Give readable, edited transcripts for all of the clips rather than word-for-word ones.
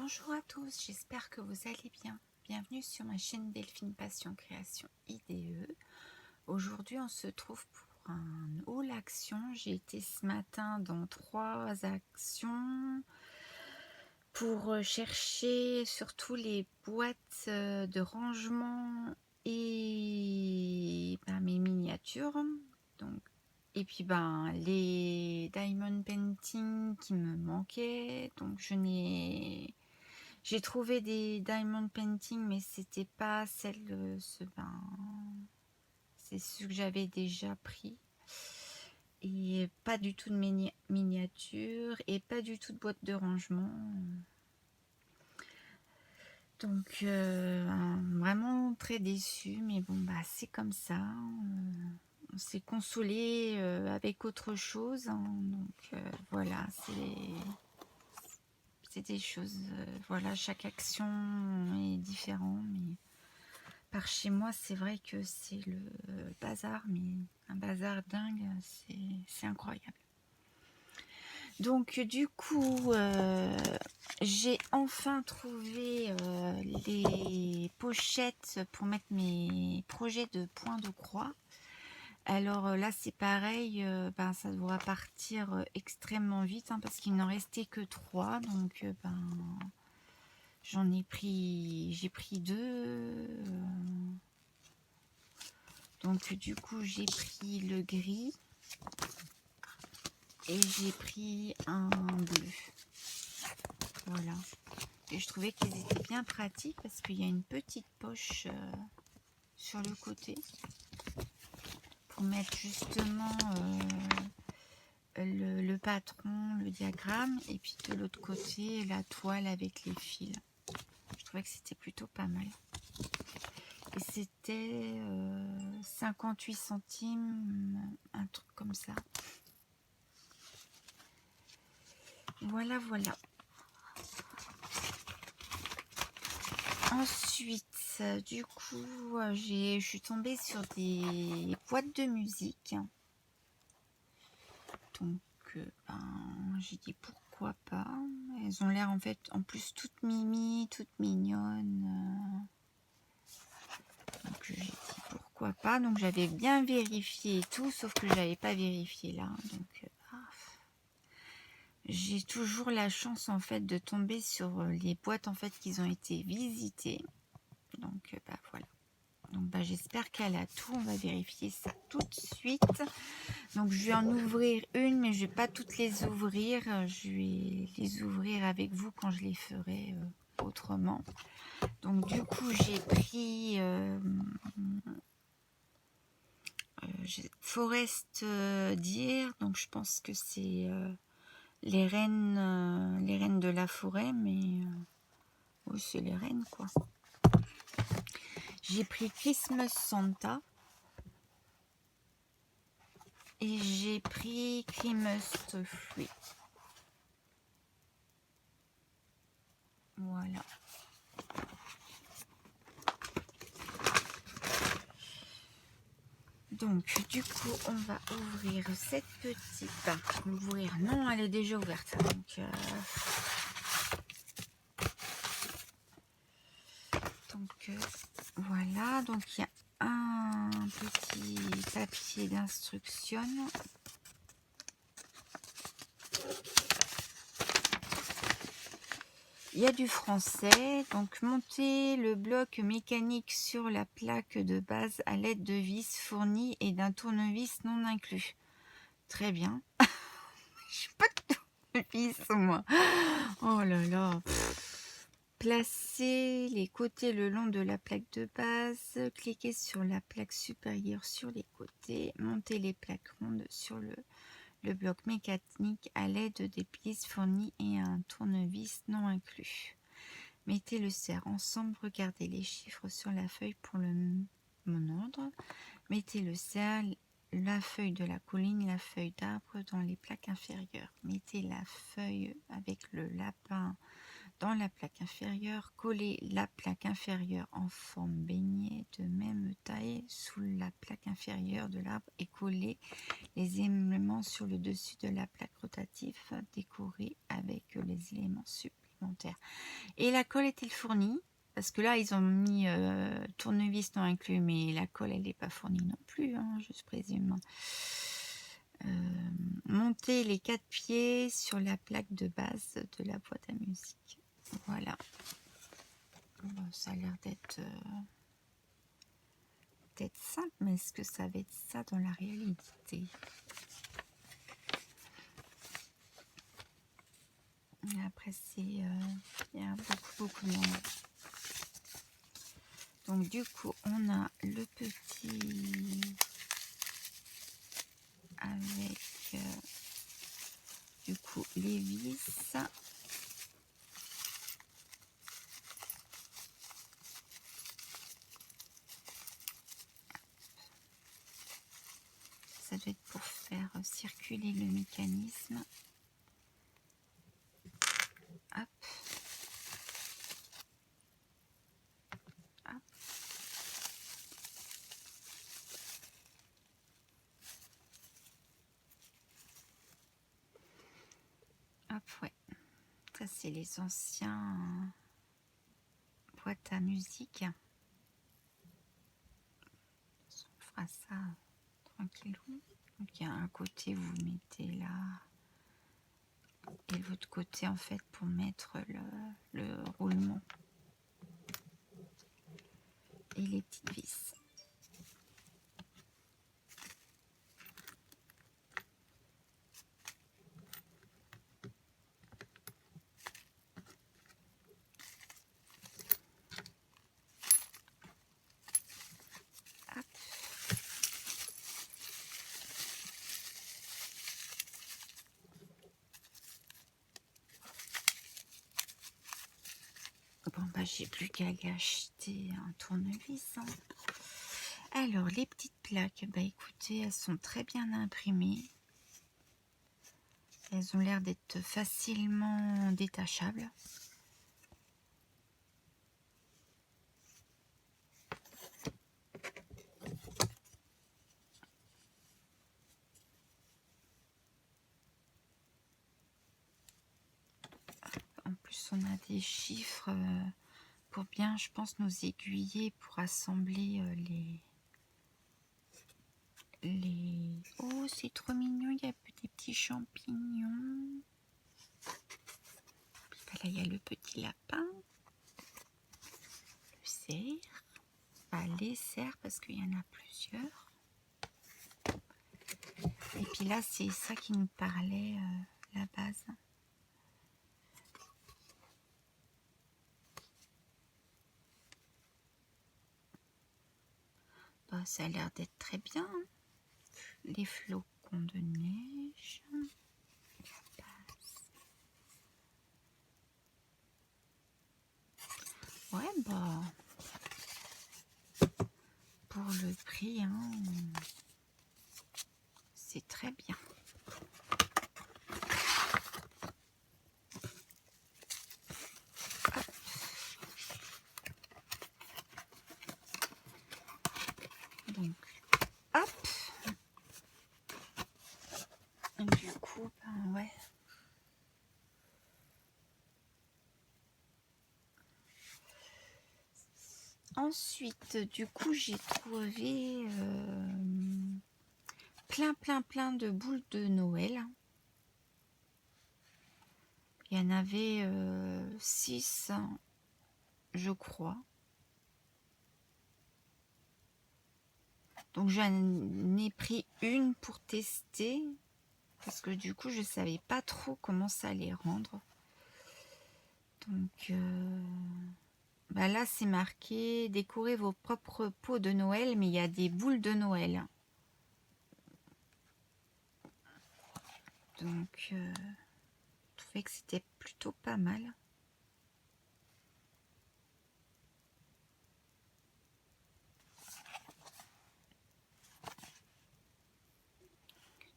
Bonjour à tous, j'espère que vous allez bien. Bienvenue sur ma chaîne Delphine Passion Création IDE. Aujourd'hui, on se trouve pour un haul action. J'ai été ce matin dans 3 actions pour chercher surtout les boîtes de rangement et mes miniatures. Donc, et puis les diamond painting qui me manquaient. Donc j'ai trouvé des diamond painting, mais c'était pas celle, c'est ce que j'avais déjà pris. Et pas du tout de miniature et pas du tout de boîte de rangement. Donc vraiment très déçue, mais bon c'est comme ça. On s'est consolé avec autre chose. Donc voilà, c'est des choses. Voilà, chaque action est différente, mais par chez moi, c'est vrai que c'est le bazar, mais un bazar dingue, c'est incroyable. Donc du coup, j'ai enfin trouvé les pochettes pour mettre mes projets de points de croix. Alors là, c'est pareil, ça devra partir extrêmement vite, parce qu'il n'en restait que 3. Donc j'ai pris 2. Donc du coup, j'ai pris le gris et j'ai pris un bleu. Voilà. Et je trouvais qu'ils étaient bien pratiques parce qu'il y a une petite poche sur le côté pour mettre justement le patron, le diagramme, et puis de l'autre côté la toile avec les fils. Je trouvais que c'était plutôt pas mal. Et c'était 58 centimes, un truc comme ça. Voilà. Ensuite, du coup, je suis tombée sur des boîtes de musique. Donc, j'ai dit pourquoi pas. Elles ont l'air en fait, en plus, toutes mimi, toutes mignonnes. Donc, j'ai dit pourquoi pas. Donc, j'avais bien vérifié et tout, sauf que je n'avais pas vérifié là. Donc, j'ai toujours la chance en fait de tomber sur les boîtes en fait qui ont été visitées. Donc, voilà. Donc j'espère qu'elle a tout, on va vérifier ça tout de suite. Donc je vais en ouvrir une, mais je vais pas toutes les ouvrir. Je vais les ouvrir avec vous quand je les ferai autrement. Donc du coup j'ai pris Forest Deer. Donc je pense que c'est les reines de la forêt, mais oui, c'est les reines quoi. J'ai pris Christmas Santa. Et j'ai pris Christmas Fruit. Voilà. Donc, du coup, on va ouvrir cette petite... ouvrir, non, elle est déjà ouverte. Donc voilà. Donc, il y a un petit papier d'instruction. Il y a du français. Donc, monter le bloc mécanique sur la plaque de base à l'aide de vis fournies et d'un tournevis non inclus. Très bien. Je suis pas de tournevis, moi. Oh là là. Placez les côtés le long de la plaque de base. Cliquez sur la plaque supérieure sur les côtés. Montez les plaques rondes sur le bloc mécanique à l'aide des pièces fournies et un tournevis non inclus. Mettez le serre ensemble. Regardez les chiffres sur la feuille pour mon ordre. Mettez le serre, la feuille de la colline, la feuille d'arbre dans les plaques inférieures. Mettez la feuille avec le lapin dans la plaque inférieure. Collez la plaque inférieure en forme beignet de même taille sous la plaque inférieure de l'arbre et collez les éléments sur le dessus de la plaque rotative décorée avec les éléments supplémentaires. supplémentaire. Et la colle est-elle fournie? Parce que là, ils ont mis tournevis non inclus, mais la colle, elle n'est pas fournie non plus, hein, je présume. Monter les 4 pieds sur la plaque de base de la boîte à musique. Voilà. Bon, ça a l'air d'être simple, mais est-ce que ça va être ça dans la réalité? Et après, il y a beaucoup de monde. Donc du coup, on a le petit avec du coup les vis. Ça doit être pour faire circuler le mécanisme. Hop. Hop. Hop, ouais. Ça, c'est les anciens boîtes à musique. On fera ça tranquillou. Donc, il y a un côté, vous mettez là. Et l'autre côté, en fait, pour mettre le roulement. Et les petites vis. Bon, bah, j'ai plus qu'à aller acheter un tournevis. Hein. Alors, les petites plaques, bah écoutez, elles sont très bien imprimées. Elles ont l'air d'être facilement détachables. En plus, on a des chiffres pour bien, je pense, nous aiguiller pour assembler les... Oh, c'est trop mignon, il y a des petits champignons. Là, il y a le petit lapin. Le cerf. Pas les cerfs, parce qu'il y en a plusieurs. Et puis là, c'est ça qui nous parlait, la base. Bah, ça a l'air d'être très bien. Les flocons de neige. Ouais, bah, pour le prix, hein, c'est très bien. Donc, hop. Du coup, ben ouais. Ensuite, du coup, j'ai trouvé plein de boules de Noël. Il y en avait 6, je crois. Donc j'en ai pris une pour tester. Parce que du coup, je ne savais pas trop comment ça allait rendre. Donc bah là, c'est marqué « Décorez vos propres pots de Noël », mais il y a des boules de Noël. Donc, je trouvais que c'était plutôt pas mal.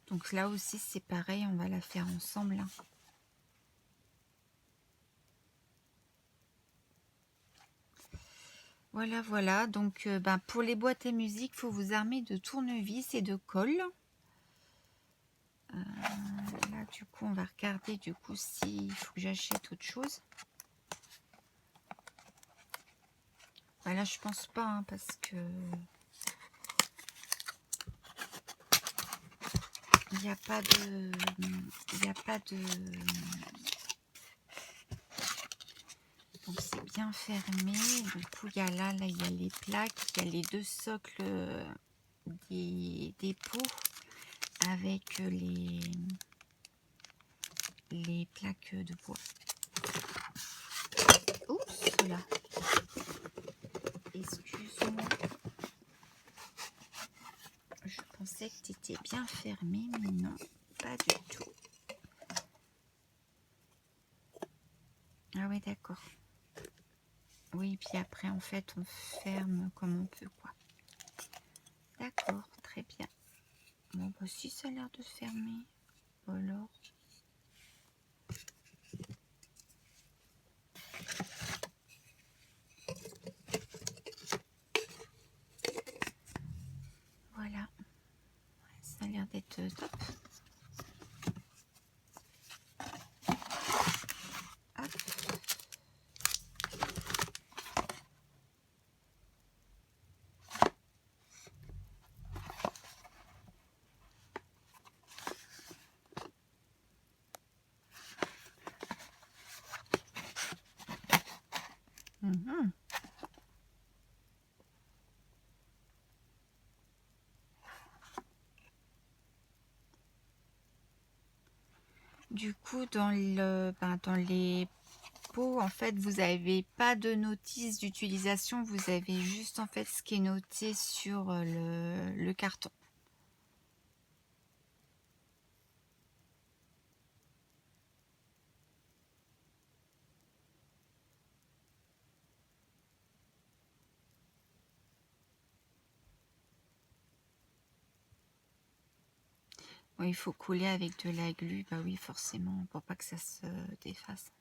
Donc là aussi, c'est pareil, on va la faire ensemble. Voilà, voilà. Donc, ben, pour les boîtes à musique, il faut vous armer de tournevis et de colle. Là, du coup, on va regarder du coup s'il faut que j'achète autre chose. Bah là, je pense pas, hein, parce que il n'y a pas de, il n'y a pas de. Donc c'est bien fermé. Du coup, il y a là, il y a les plaques, il y a les deux socles des pots avec les plaques de bois. Oups là. Excuse-moi. Je pensais que tu étais bien fermé, mais non, pas du tout. Ah oui, d'accord. Oui, puis après, en fait, on ferme comme on peut, quoi. D'accord, très bien. Bon, bah si ça a l'air de fermer, alors... Voilà, ça a l'air d'être top. Hop. Mhm. Du coup, dans les pots, en fait, vous n'avez pas de notice d'utilisation, vous avez juste en fait ce qui est noté sur le carton. Oui, il faut couler avec de la glu, bah oui, forcément, pour pas que ça se défasse.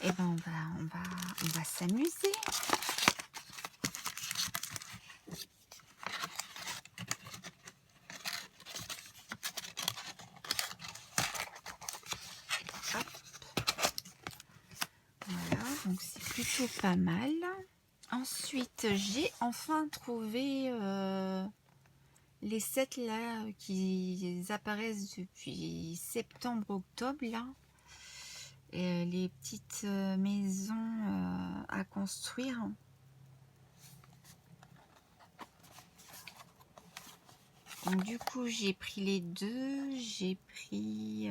Et ben on va s'amuser. Hop. Voilà, donc c'est plutôt pas mal. Ensuite, j'ai enfin trouvé les sets là qui apparaissent depuis septembre-octobre là. Et les petites maisons à construire. Donc du coup j'ai pris les deux. J'ai pris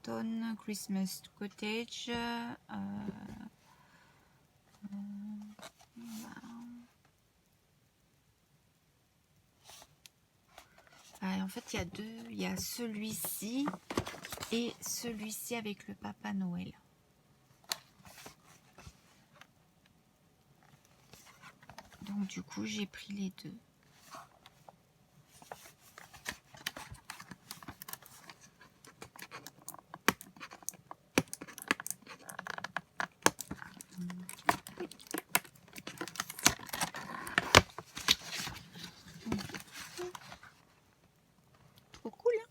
Ton Christmas Cottage. En fait il y a deux. Il y a celui-ci et celui-ci avec le Papa Noël. Donc du coup j'ai pris les deux. Trop cool, hein?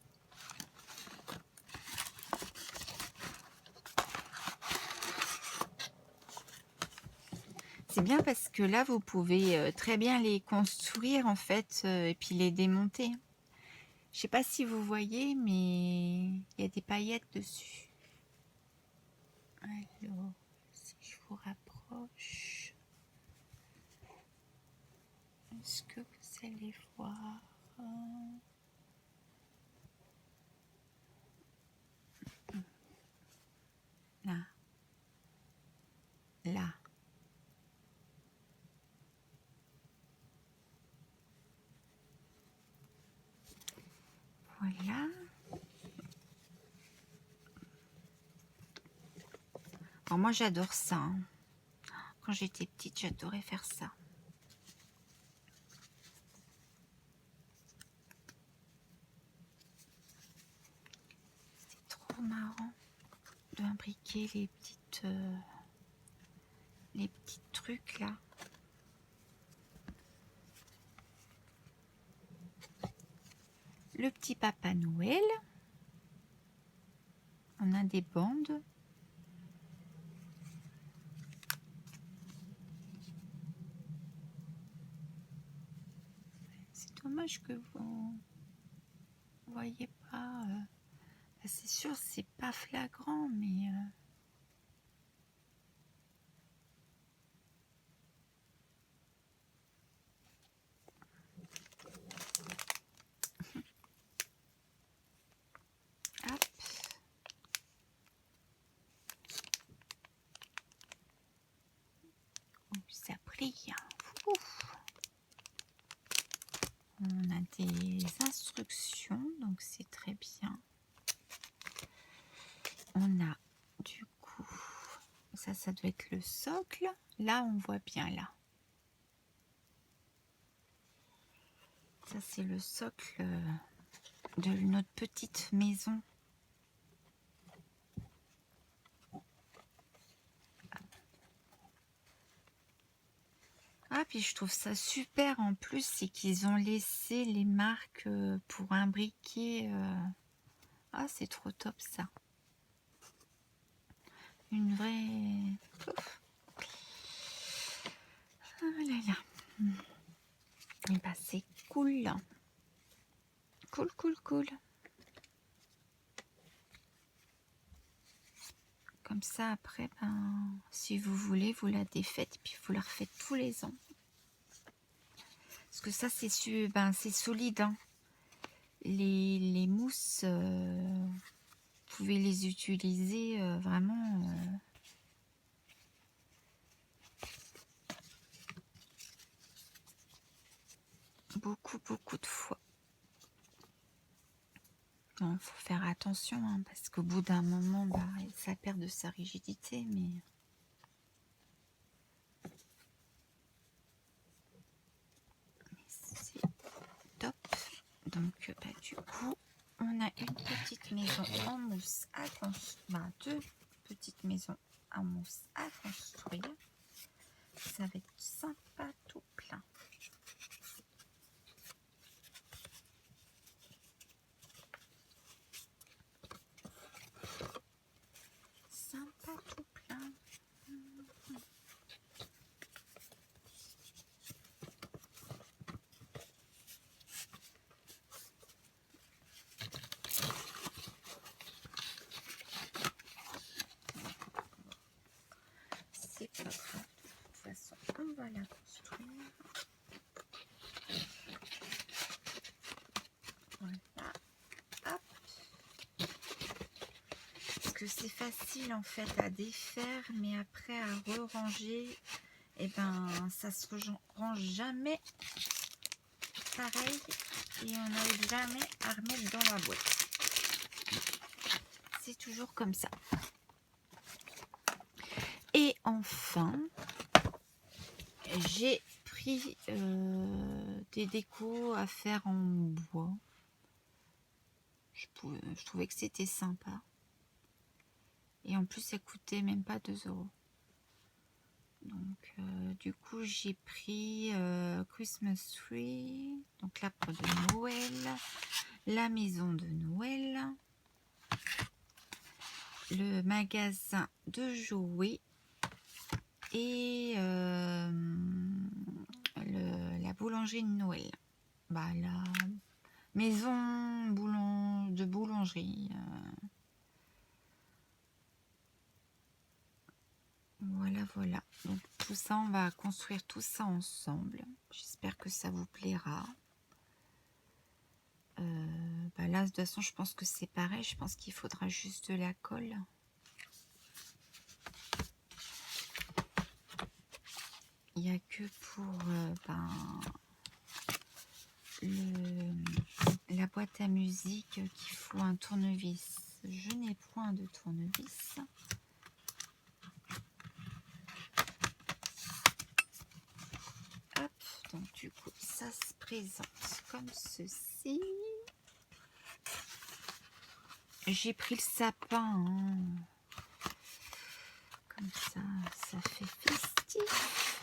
C'est bien parce que là vous pouvez très bien les construire en fait et puis les démonter. Je sais pas si vous voyez, mais il y a des paillettes dessus. Alors, si je vous rapproche, est-ce que vous allez voir? Là. Là. Voilà. Alors moi j'adore ça, hein. Quand j'étais petite, j'adorais faire ça. C'est trop marrant d'imbriquer les petits trucs là. Le petit Papa Noël. On a des bandes. dommage que vous voyez pas. C'est sûr, c'est pas flagrant, mais hop. Oh, ça brille. Ouf. On a des instructions, donc c'est très bien. On a du coup, ça doit être le socle. Là, on voit bien là. Ça, c'est le socle de notre petite maison. Ah, puis je trouve ça super en plus, c'est qu'ils ont laissé les marques pour imbriquer. Ah, c'est trop top ça. Une vraie... Ouf. Ah là là. Et bah c'est cool. Cool, cool, cool. Comme ça, après, ben, si vous voulez, vous la défaites, puis vous la refaites tous les ans. Parce que ça, c'est solide. Hein. Les mousses, vous pouvez les utiliser vraiment... beaucoup de fois. Il faut faire attention, hein, parce qu'au bout d'un moment, bah, ça perd de sa rigidité, mais c'est top. Donc, bah, du coup, on a une petite maison en mousse à construire, deux petites maisons en mousse à construire. Ça va être sympa tout plein. Sympa tout plein. C'est pas grave, de toute façon, on va la construire. Voilà. Hop. Parce que c'est facile en fait à défaire, mais après à re-ranger, et ben ça se range jamais pareil et on n'arrive jamais à remettre dans la boîte. C'est toujours comme ça. Et enfin, j'ai pris des décos à faire en bois. Je trouvais que c'était sympa. Et en plus, ça coûtait même pas 2 €. Donc, du coup, j'ai pris Christmas Tree, donc l'arbre de Noël, la maison de Noël, le magasin de jouets et la boulangerie de Noël. Bah, la maison de boulangerie. Voilà, voilà. Donc tout ça, on va construire tout ça ensemble. J'espère que ça vous plaira. Bah là, de toute façon, je pense que c'est pareil. Je pense qu'il faudra juste de la colle. Il n'y a que pour la boîte à musique qu'il faut un tournevis. Je n'ai point de tournevis. Hop, donc du coup, ça se présente comme ceci. J'ai pris le sapin. Hein. Comme ça fait festif.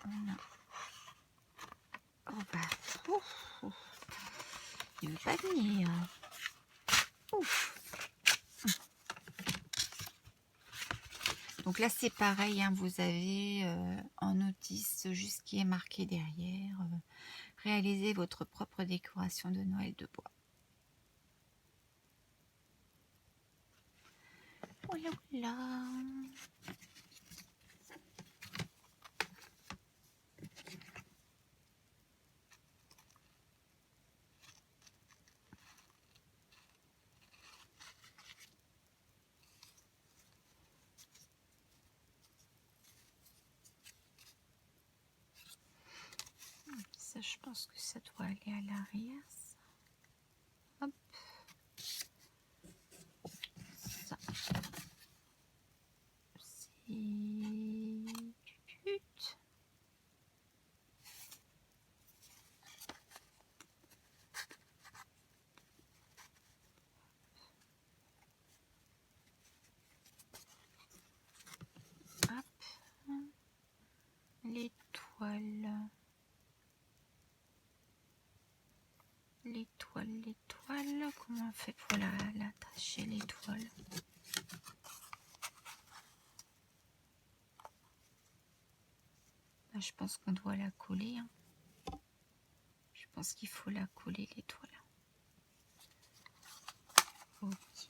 Voilà. Oh bah, ouf. Il ne veut pas venir. Ouf. Donc Donc là c'est pareil, hein, vous avez en notice juste ce qui est marqué derrière. Réalisez votre propre décoration de Noël de bois. Voilà, voilà. Ça, je pense que ça doit aller à l'arrière. Hop. Ça. C'est... Hop. L'étoile. L'étoile. Comment on fait pour l'attacher, l'étoile? Là, je pense qu'on doit la coller. Hein. Je pense qu'il faut la coller, l'étoile. Ok.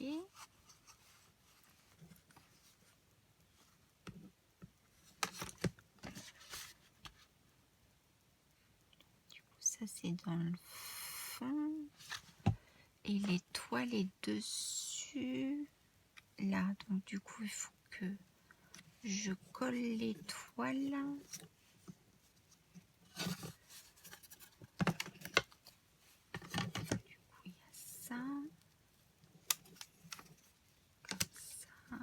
Du coup, ça c'est dans le fond. Et l'étoile est dessus. Là, donc du coup, il faut que je colle l'étoile. Du coup, il y a ça. Comme ça.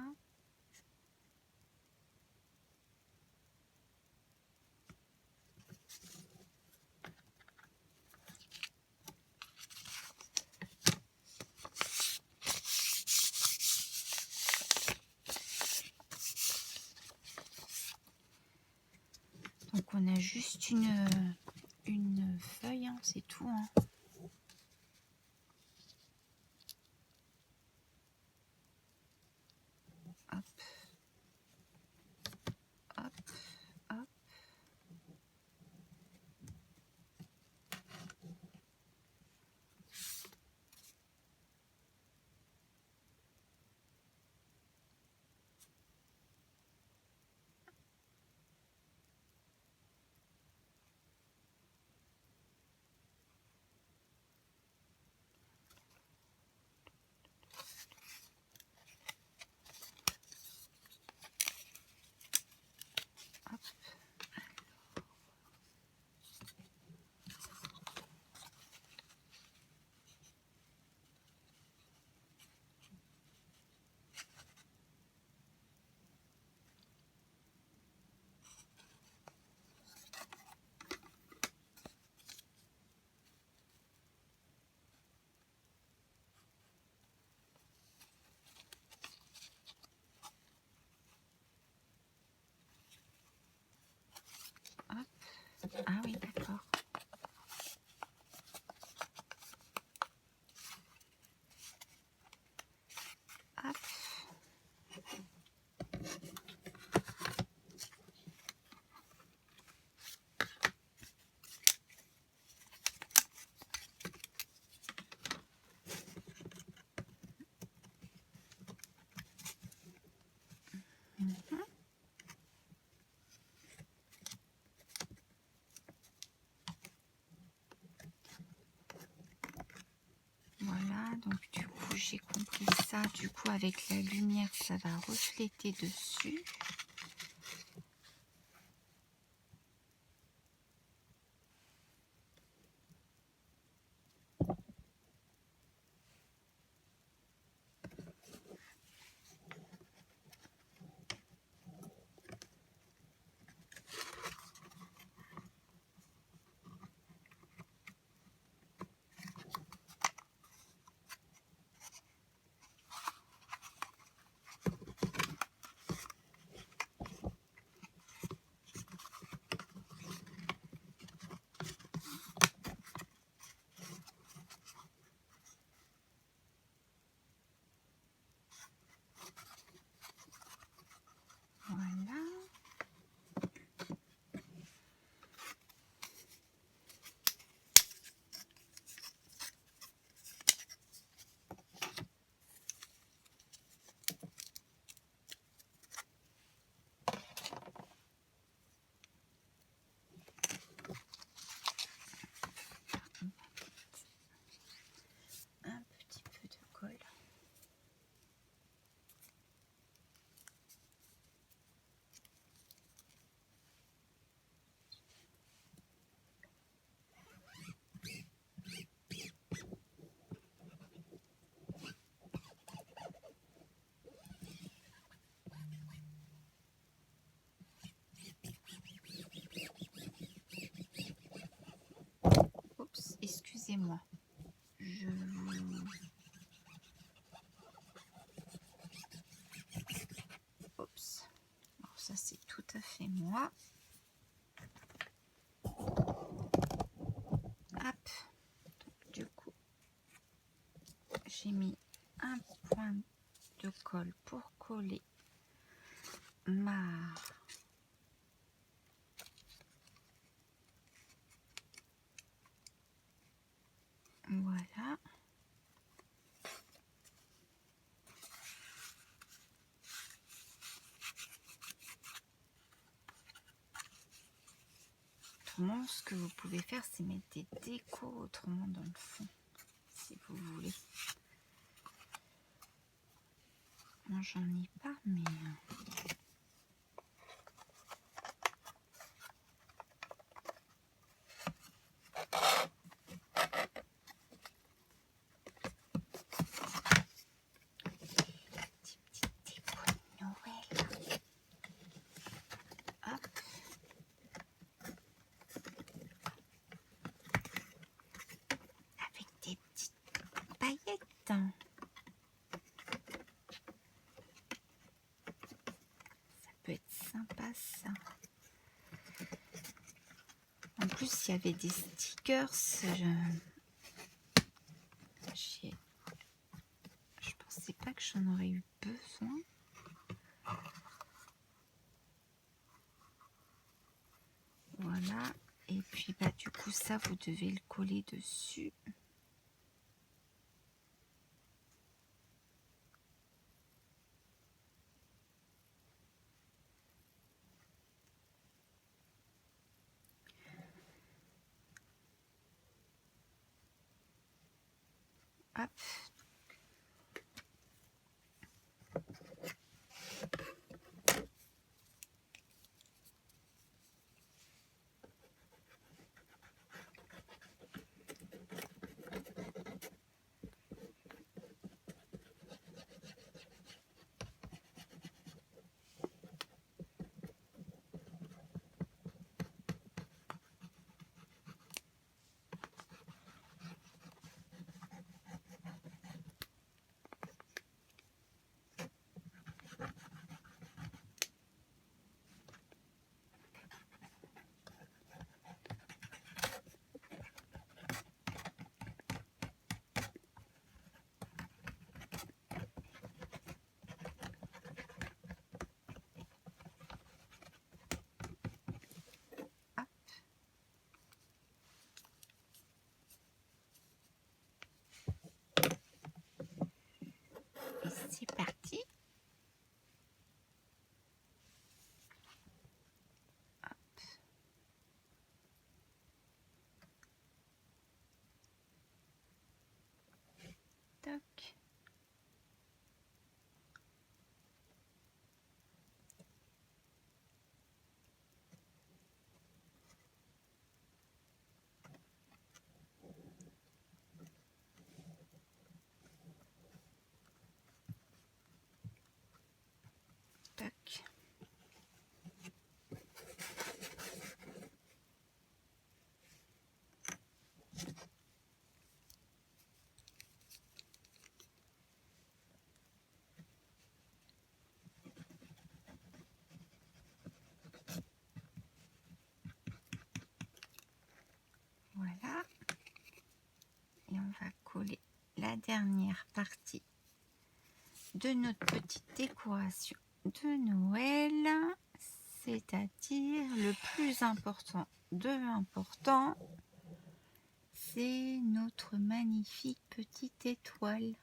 Donc on a juste une feuille, hein, c'est tout. Hein. Hop. Hop. Hop. Ah oui, d'accord. Hop. Voilà, donc du coup j'ai compris ça. Du coup avec la lumière, ça va refléter dessus. excusez-moi. Oups. Alors ça, c'est tout à fait moi. Hop. Donc, du coup, j'ai mis un point de colle pour coller ma... Voilà. Autrement, ce que vous pouvez faire, c'est mettre des décos autrement dans le fond, si vous voulez. Moi, j'en ai pas, mais... Avec des petites paillettes. Ça peut être sympa, ça. En plus, il y avait des stickers. Je pensais pas que j'en aurais eu besoin. Voilà. Et puis, bah, du coup, ça, vous devez le coller dessus. Hop. Et c'est parti. Hop. Toc. Toc. Voilà. Et on va coller la dernière partie de notre petite décoration de Noël, c'est-à-dire le plus important de l'important, c'est notre magnifique petite étoile.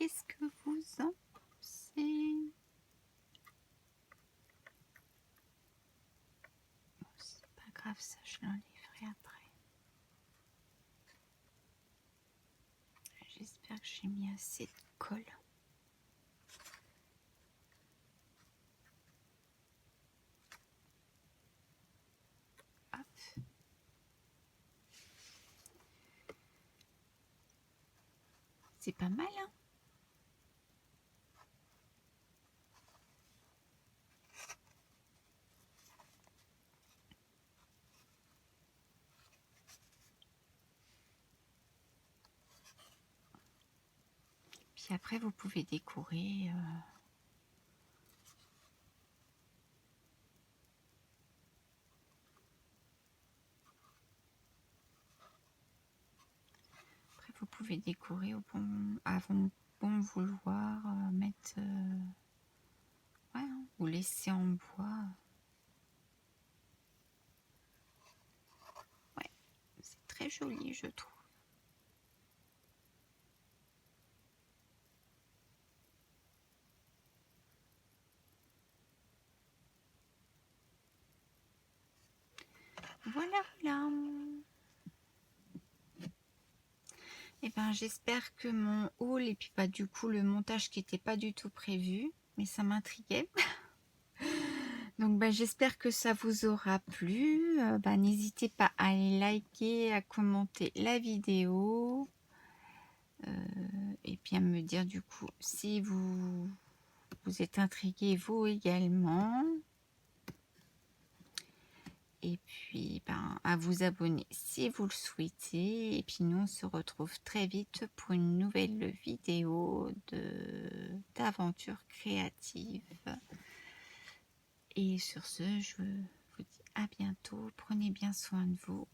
qu'est-ce que vous en pensez? Bon, c'est pas grave, ça je l'enlèverai après. J'espère que j'ai mis assez de colle. Hop. C'est pas mal, hein? Puis après, vous pouvez décorer. Après, vous pouvez décorer à bon vouloir, mettre... ouais, hein, ou laisser en bois. Ouais, c'est très joli, je trouve. Voilà, voilà. Et ben, j'espère que mon haul et puis pas du coup le montage qui n'était pas du tout prévu, mais ça m'intriguait. Donc j'espère que ça vous aura plu. N'hésitez pas à aller liker, à commenter la vidéo. Et puis à me dire du coup si vous êtes intrigués vous également. Et puis à vous abonner si vous le souhaitez. Et puis nous on se retrouve très vite pour une nouvelle vidéo d'aventure créative. Et sur ce, je vous dis à bientôt. Prenez bien soin de vous.